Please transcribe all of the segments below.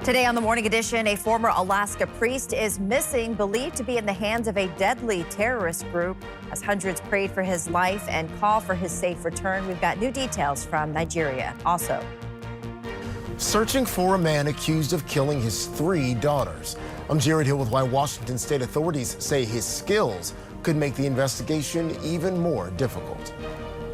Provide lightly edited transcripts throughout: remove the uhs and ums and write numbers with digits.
Today on the Morning Edition, a former Alaska priest is missing, believed to be in the hands of a deadly terrorist group. As hundreds prayed for his life and call for his safe return, we've got new details from Nigeria. Also, searching for a man accused of killing his 3 daughters. I'm Jared Hill with why Washington state authorities say his skills could make the investigation even more difficult.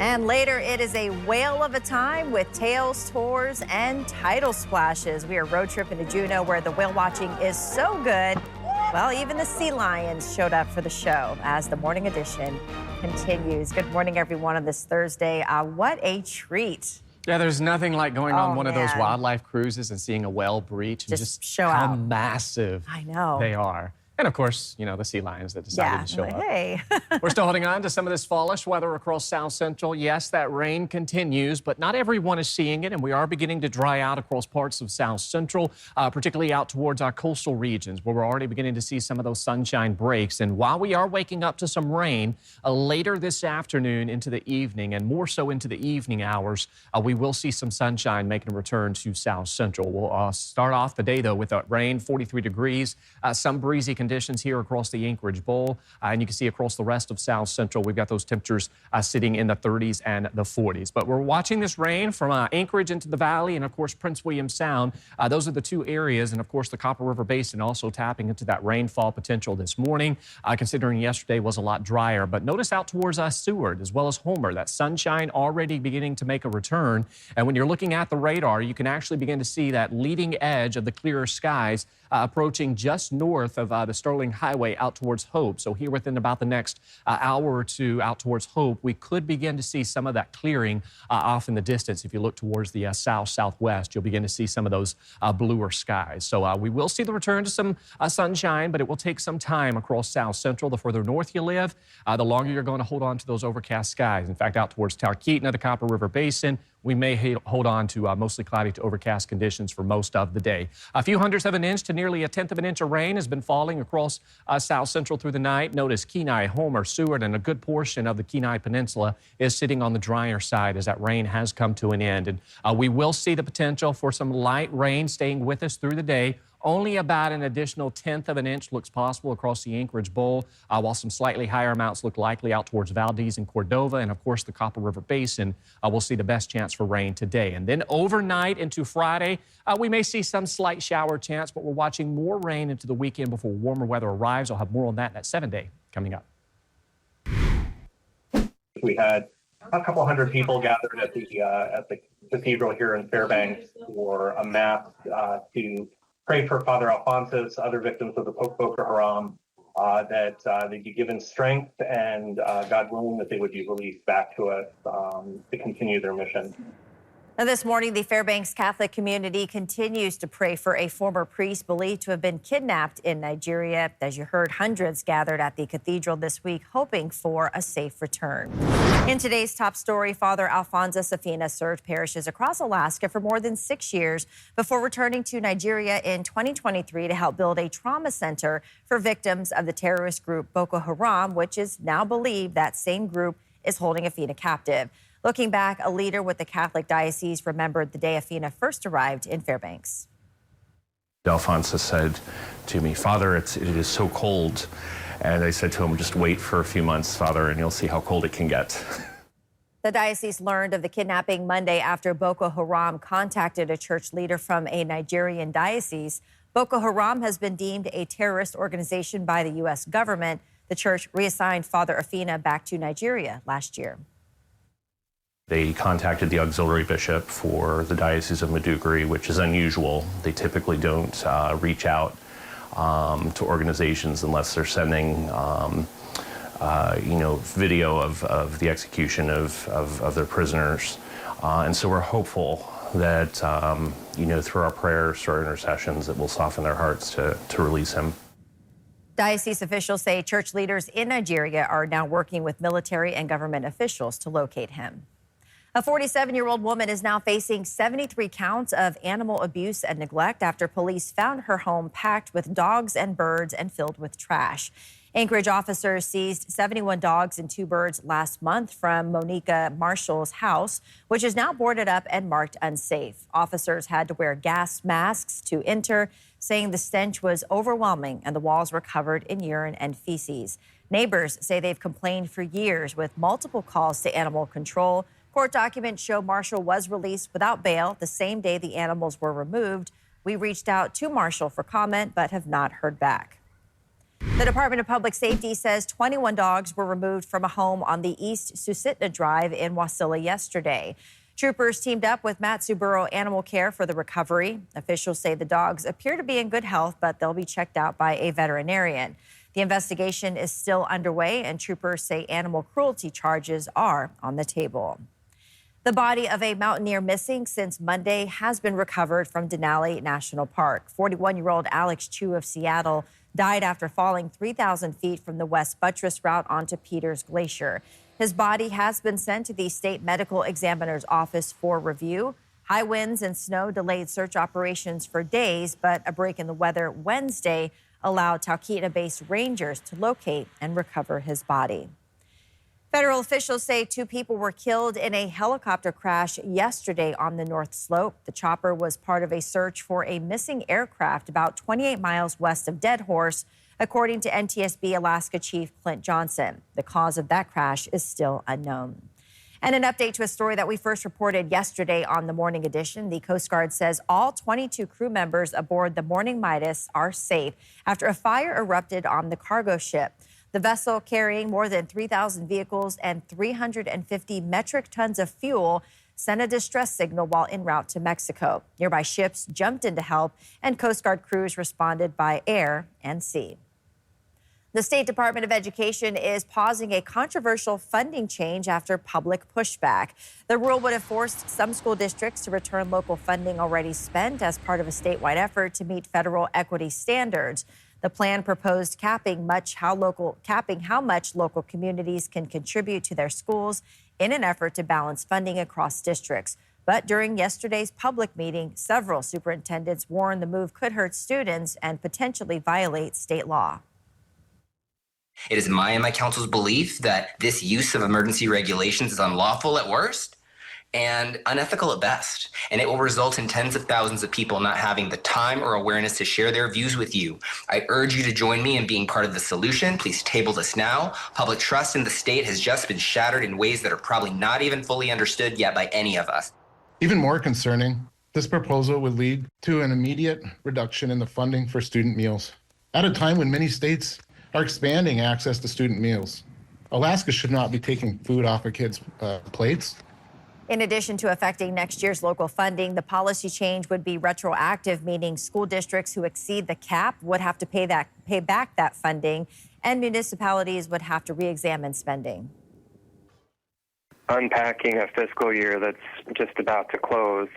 and later, it is a whale of a time with tails, tours, and tidal splashes. We are road tripping to Juneau, where the whale watching is so good. Well, even the sea lions showed up for the show as the Morning Edition continues. Good morning, everyone, on this Thursday. What a treat. Yeah, there's nothing like going on one of those wildlife cruises and seeing a whale breach and just show how out. Massive they are. And of course, you know, the sea lions that decided to show up. Hey. We're still holding on to some of this fallish weather across South Central. Yes, that rain continues, but not everyone is seeing it, and we are beginning to dry out across parts of South Central, particularly out towards our coastal regions, where we're already beginning to see some of those sunshine breaks. And while we are waking up to some rain later this afternoon into the evening, and more so into the evening hours, we will see some sunshine making a return to South Central. We'll start off the day, though, with that rain, 43 degrees, some breezy conditions here across the Anchorage Bowl, and you can see across the rest of South Central, we've got those temperatures sitting in the 30s and the 40s. But we're watching this rain from Anchorage into the valley and, of course, Prince William Sound. Those are the 2 areas, and, of course, the Copper River Basin also tapping into that rainfall potential this morning, considering yesterday was a lot drier. But notice out towards Seward as well as Homer, that sunshine already beginning to make a return. And when you're looking at the radar, you can actually begin to see that leading edge of the clearer skies approaching just north of the Sterling Highway out towards Hope. So here within about the next hour or 2 out towards Hope, we could begin to see some of that clearing off in the distance. If you look towards the south-southwest, you'll begin to see some of those bluer skies. So we will see the return to some sunshine, but it will take some time across South Central. The further north you live, the longer you're going to hold on to those overcast skies. In fact, out towards Talkeetna, the Copper River Basin, we may hold on to mostly cloudy to overcast conditions for most of the day. A few hundredths of an inch to nearly a tenth of an inch of rain has been falling across South Central through the night. Notice Kenai, Homer, Seward, and a good portion of the Kenai Peninsula is sitting on the drier side as that rain has come to an end. And we will see the potential for some light rain staying with us through the day. Only about an additional tenth of an inch looks possible across the Anchorage Bowl, while some slightly higher amounts look likely out towards Valdez and Cordova. And, of course, the Copper River Basin will see the best chance for rain today. And then overnight into Friday, we may see some slight shower chance, but we're watching more rain into the weekend before warmer weather arrives. I'll have more on that in that 7-day coming up. We had a couple hundred people gathered at the cathedral here in Fairbanks for a mass to pray for Father Alphonsus, other victims of the Boko Haram, that they'd be given strength and, God willing, that they would be released back to us to continue their mission. Now, this morning, the Fairbanks Catholic community continues to pray for a former priest believed to have been kidnapped in Nigeria. As you heard, hundreds gathered at the cathedral this week, hoping for a safe return. In today's top story, Father Alphonsus Afina served parishes across Alaska for more than 6 years before returning to Nigeria in 2023 to help build a trauma center for victims of the terrorist group Boko Haram, which is now believed that same group is holding Afina captive. Looking back, a leader with the Catholic Diocese remembered the day Afina first arrived in Fairbanks. Alphonsus said to me, "Father, it is so cold." And I said to him, "Just wait for a few months, Father, and you'll see how cold it can get." The diocese learned of the kidnapping Monday after Boko Haram contacted a church leader from a Nigerian diocese. Boko Haram has been deemed a terrorist organization by the U.S. government. The church reassigned Father Afina back to Nigeria last year. They contacted the auxiliary bishop for the Diocese of Maiduguri, which is unusual. They typically don't reach out to organizations unless they're sending, video of the execution of their prisoners. And so we're hopeful that, through our prayers, through our intercessions, it will soften their hearts to release him. Diocese officials say church leaders in Nigeria are now working with military and government officials to locate him. A 47-year-old woman is now facing 73 counts of animal abuse and neglect after police found her home packed with dogs and birds and filled with trash. Anchorage officers seized 71 dogs and 2 birds last month from Monica Marshall's house, which is now boarded up and marked unsafe. Officers had to wear gas masks to enter, saying the stench was overwhelming and the walls were covered in urine and feces. Neighbors say they've complained for years with multiple calls to animal control. Court documents show Marshall was released without bail the same day the animals were removed. We reached out to Marshall for comment but have not heard back. The Department of Public Safety says 21 dogs were removed from a home on the East Susitna Drive in Wasilla yesterday. Troopers teamed up with Matsuburo Animal Care for the recovery. Officials say the dogs appear to be in good health, but they'll be checked out by a veterinarian. The investigation is still underway, and troopers say animal cruelty charges are on the table. The body of a mountaineer missing since Monday has been recovered from Denali National Park. 41-year-old Alex Chu of Seattle died after falling 3,000 feet from the West Buttress route onto Peters Glacier. His body has been sent to the state medical examiner's office for review. High winds and snow delayed search operations for days, but a break in the weather Wednesday allowed Talkeetna-based rangers to locate and recover his body. Federal officials say 2 people were killed in a helicopter crash yesterday on the North Slope. The chopper was part of a search for a missing aircraft about 28 miles west of Dead Horse, according to NTSB Alaska Chief Clint Johnson. The cause of that crash is still unknown. And an update to a story that we first reported yesterday on the Morning Edition. The Coast Guard says all 22 crew members aboard the Morning Midas are safe after a fire erupted on the cargo ship. The vessel, carrying more than 3,000 vehicles and 350 metric tons of fuel, sent a distress signal while en route to Mexico. Nearby ships jumped in to help, and Coast Guard crews responded by air and sea. The State Department of Education is pausing a controversial funding change after public pushback. The rule would have forced some school districts to return local funding already spent as part of a statewide effort to meet federal equity standards. The plan proposed capping how much local communities can contribute to their schools in an effort to balance funding across districts. But during yesterday's public meeting, several superintendents warned the move could hurt students and potentially violate state law. It is my and my council's belief that this use of emergency regulations is unlawful at worst and unethical at best, and it will result in tens of thousands of people not having the time or awareness to share their views with you. I urge you to join me in being part of the solution. Please table this now. Public trust in the state has just been shattered in ways that are probably not even fully understood yet by any of us. Even more concerning, this proposal would lead to an immediate reduction in the funding for student meals at a time when many states are expanding access to student meals. Alaska should not be taking food off of kids' plates. In addition to affecting next year's local funding, the policy change would be retroactive, meaning school districts who exceed the cap would have to pay back that funding, and municipalities would have to re-examine spending. Unpacking a fiscal year that's just about to close,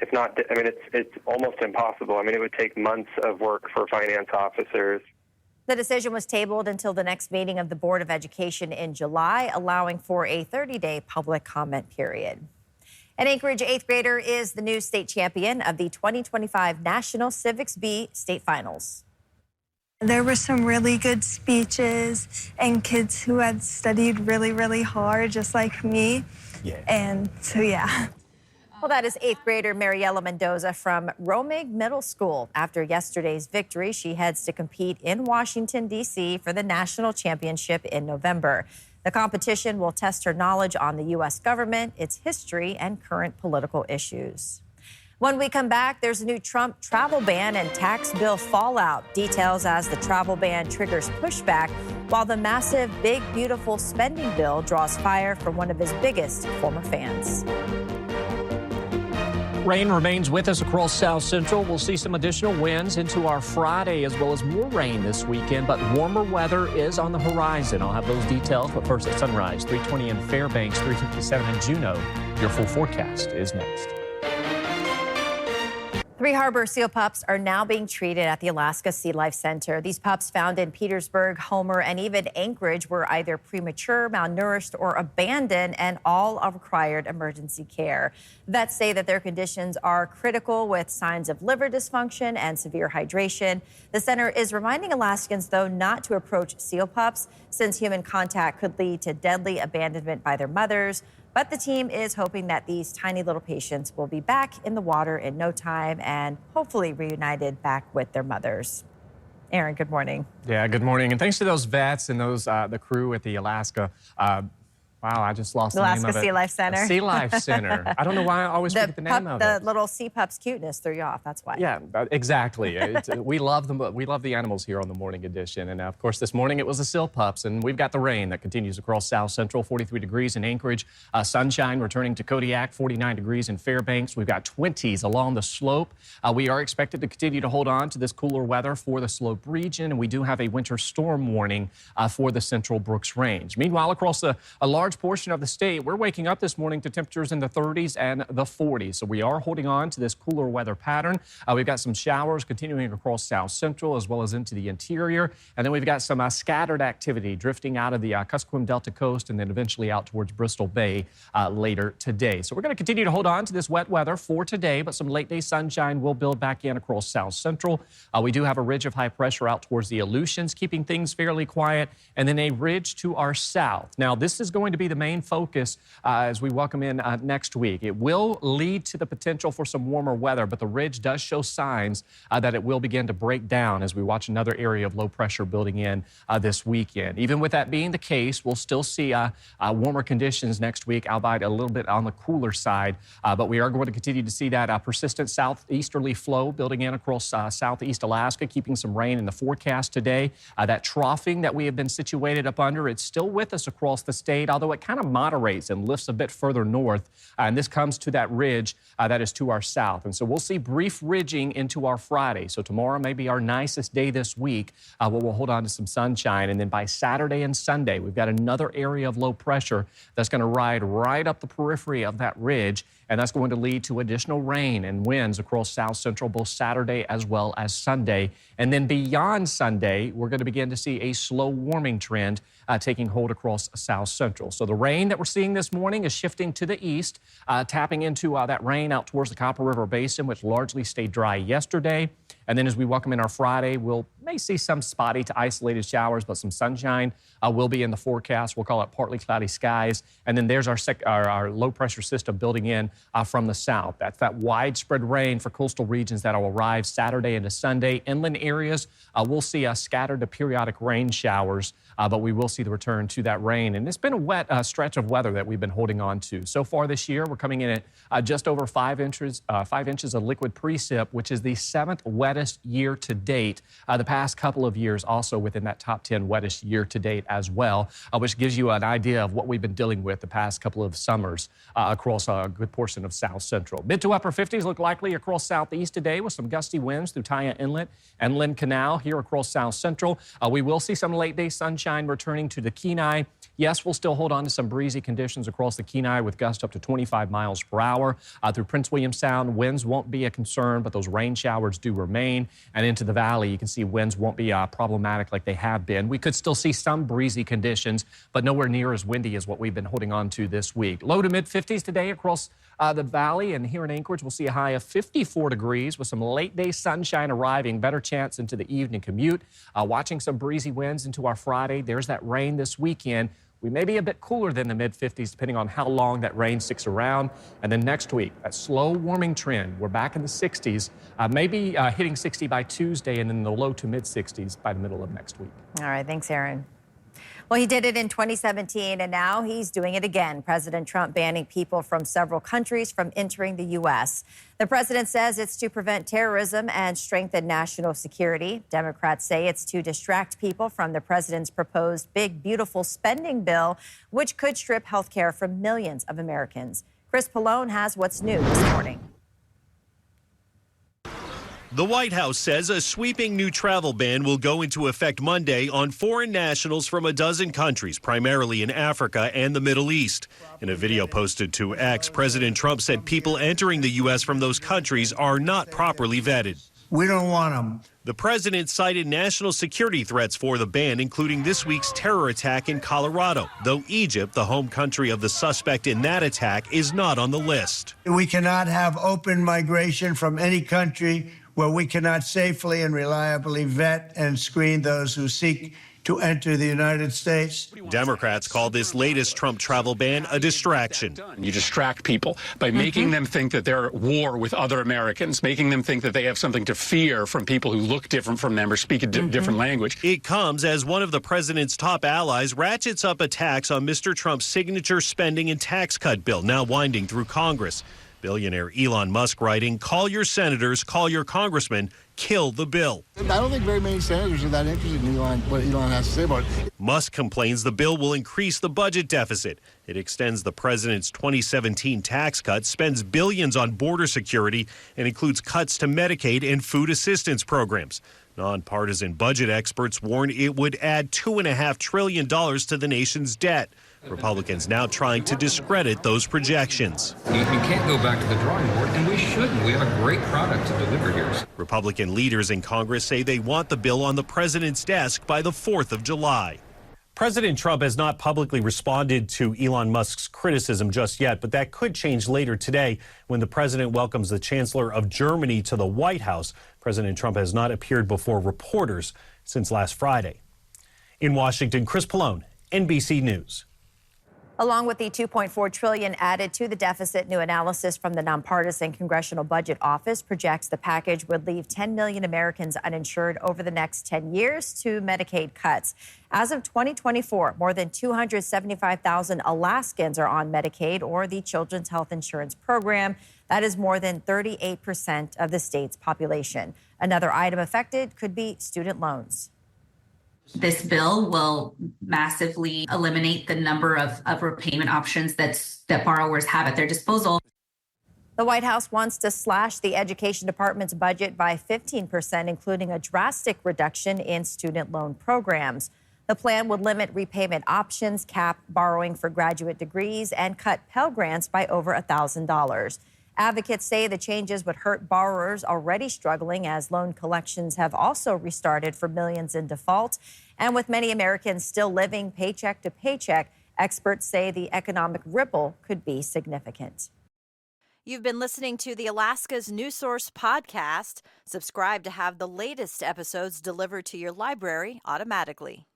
if not, I mean, it's almost impossible. I mean, it would take months of work for finance officers. The decision was tabled until the next meeting of the Board of Education in July, allowing for a 30-day public comment period. An Anchorage 8th grader is the new state champion of the 2025 National Civics Bee State Finals. There were some really good speeches and kids who had studied really, really hard, just like me. Yeah. And so, yeah. Well, that is 8th grader Mariella Mendoza from Romig Middle School. After yesterday's victory, she heads to compete in Washington, D.C. for the national championship in November. The competition will test her knowledge on the U.S. government, its history, and current political issues. When we come back, there's a new Trump travel ban and tax bill fallout. Details as the travel ban triggers pushback, while the massive Big Beautiful Spending bill draws fire from one of his biggest former fans. Rain remains with us across South Central. We'll see some additional winds into our Friday, as well as more rain this weekend, but warmer weather is on the horizon. I'll have those details, but first at sunrise, 3:20 in Fairbanks, 3:57 in Juneau. Your full forecast is next. 3 harbor seal pups are now being treated at the Alaska Sea Life Center. These pups found in Petersburg, Homer, and even Anchorage were either premature, malnourished, or abandoned, and all are required emergency care. Vets say that their conditions are critical with signs of liver dysfunction and severe hydration. The center is reminding Alaskans, though, not to approach seal pups since human contact could lead to deadly abandonment by their mothers. But the team is hoping that these tiny little patients will be back in the water in no time and hopefully reunited back with their mothers. Aaron, good morning. Yeah, good morning. And thanks to those vets and those the crew at the Alaska. Wow, I just lost the name of it. Alaska Sea Life Center. Sea Life Center. I don't know why I always forget the name of it. The little sea pup's cuteness threw you off. That's why. Yeah, exactly. We love them. We love the animals here on the Morning Edition. And of course, this morning it was the seal pups, and we've got the rain that continues across South Central. 43 degrees in Anchorage. Sunshine returning to Kodiak. 49 degrees in Fairbanks. We've got 20s along the slope. We are expected to continue to hold on to this cooler weather for the slope region, and we do have a winter storm warning for the Central Brooks Range. Meanwhile, across a large portion of the state, we're waking up this morning to temperatures in the 30s and the 40s. So we are holding on to this cooler weather pattern. We've got some showers continuing across South Central as well as into the interior. And then we've got some scattered activity drifting out of the Kuskokwim Delta coast and then eventually out towards Bristol Bay later today. So we're going to continue to hold on to this wet weather for today, but some late day sunshine will build back in across South Central. We do have a ridge of high pressure out towards the Aleutians, keeping things fairly quiet, and then a ridge to our south. Now, this is going to be the main focus as we welcome in next week. It will lead to the potential for some warmer weather, but the ridge does show signs that it will begin to break down as we watch another area of low pressure building in this weekend. Even with that being the case, we'll still see warmer conditions next week, albeit a little bit on the cooler side, but we are going to continue to see that persistent southeasterly flow building in across southeast Alaska, keeping some rain in the forecast today. That troughing that we have been situated up under, it's still with us across the state, although it kind of moderates and lifts a bit further north. And this comes to that ridge that is to our south. And so we'll see brief ridging into our Friday. So tomorrow may be our nicest day this week, where we'll hold on to some sunshine. And then by Saturday and Sunday, we've got another area of low pressure that's going to ride right up the periphery of that ridge. And that's going to lead to additional rain and winds across South Central both Saturday as well as Sunday. And then beyond Sunday, we're going to begin to see a slow warming trend taking hold across South Central. So the rain that we're seeing this morning is shifting to the east, tapping into that rain out towards the Copper River Basin, which largely stayed dry yesterday. And then as we welcome in our Friday, we'll may see some spotty to isolated showers, but some sunshine will be in the forecast. We'll call it partly cloudy skies. And then there's our low pressure system building in from the south. That's that widespread rain for coastal regions that will arrive Saturday into Sunday. Inland areas, we'll see scattered to periodic rain showers, but we will see the return to that rain. And it's been a wet stretch of weather that we've been holding on to. So far this year, we're coming in at just over 5 inches of liquid precip, which is the 7th wettest year to date. The past couple of years also within that top 10 wettest year to date as well, which gives you an idea of what we've been dealing with the past couple of summers across a good portion of South Central. Mid to upper 50s look likely across southeast today with some gusty winds through Taya Inlet and Lynn Canal here across South Central. We will see some late day sunshine returning to the Kenai. Yes, we'll still hold on to some breezy conditions across the Kenai with gusts up to 25 miles per hour. Through Prince William Sound, winds won't be a concern, but those rain showers do remain. And into the valley, you can see winds won't be problematic like they have been. We could still see some breezy conditions, but nowhere near as windy as what we've been holding on to this week. Low to mid 50s today across the valley, and here in Anchorage, we'll see a high of 54 degrees with some late day sunshine arriving, better chance into the evening commute. Watching some breezy winds into our Friday. There's that rain this weekend. We may be a bit cooler than the mid-50s depending on how long that rain sticks around. And then next week, that slow warming trend, we're back in the 60s, maybe hitting 60 by Tuesday and in the low to mid-60s by the middle of next week. All right, thanks, Aaron. Well, he did it in 2017, and now he's doing it again. President Trump banning people from several countries from entering the U.S. The president says it's to prevent terrorism and strengthen national security. Democrats say it's to distract people from the president's proposed big, beautiful spending bill, which could strip health care from millions of Americans. Chris Pallone has what's new this morning. The White House says a sweeping new travel ban will go into effect Monday on foreign nationals from a dozen countries, primarily in Africa and the Middle East. In a video posted to X, President Trump said people entering the U.S. from those countries are not properly vetted. We don't want them. The president cited national security threats for the ban, including this week's terror attack in Colorado, though Egypt, the home country of the suspect in that attack, is not on the list. We cannot have open migration from any country where we cannot safely and reliably vet and screen those who seek to enter the United States. Democrats call this latest Trump travel ban a distraction. You distract people by making them think that they're at war with other Americans, making them think that they have something to fear from people who look different from them or speak a different language. It comes as one of the president's top allies ratchets up attacks on Mr. Trump's signature spending and tax cut bill, now winding through Congress. Billionaire Elon Musk writing, "Call your senators, call your congressmen, kill the bill." I don't think very many senators are that interested in what Elon has to say about it. Musk complains the bill will increase the budget deficit. It extends the president's 2017 tax cut, spends billions on border security, and includes cuts to Medicaid and food assistance programs. Nonpartisan budget experts warn it would add $2.5 trillion to the nation's debt. Republicans now trying to discredit those projections. You can't go back to the drawing board, and we shouldn't. We have a great product to deliver here. Republican leaders in Congress say they want the bill on the president's desk by the 4th of July. President Trump has not publicly responded to Elon Musk's criticism just yet, but that could change later today when the president welcomes the Chancellor of Germany to the White House. President Trump has not appeared before reporters since last Friday. In Washington, Chris Pallone, NBC News. Along with the $2.4 trillion added to the deficit, new analysis from the nonpartisan Congressional Budget Office projects the package would leave 10 million Americans uninsured over the next 10 years to Medicaid cuts. As of 2024, more than 275,000 Alaskans are on Medicaid or the Children's Health Insurance Program. That is more than 38% of the state's population. Another item affected could be student loans. This bill will massively eliminate the number of repayment options that borrowers have at their disposal. The White House wants to slash the Education Department's budget by 15%, including a drastic reduction in student loan programs. The plan would limit repayment options, cap borrowing for graduate degrees, and cut Pell Grants by over $1,000. Advocates say the changes would hurt borrowers already struggling, as loan collections have also restarted for millions in default. And with many Americans still living paycheck to paycheck, experts say the economic ripple could be significant. You've been listening to the Alaska's News Source podcast. Subscribe to have the latest episodes delivered to your library automatically.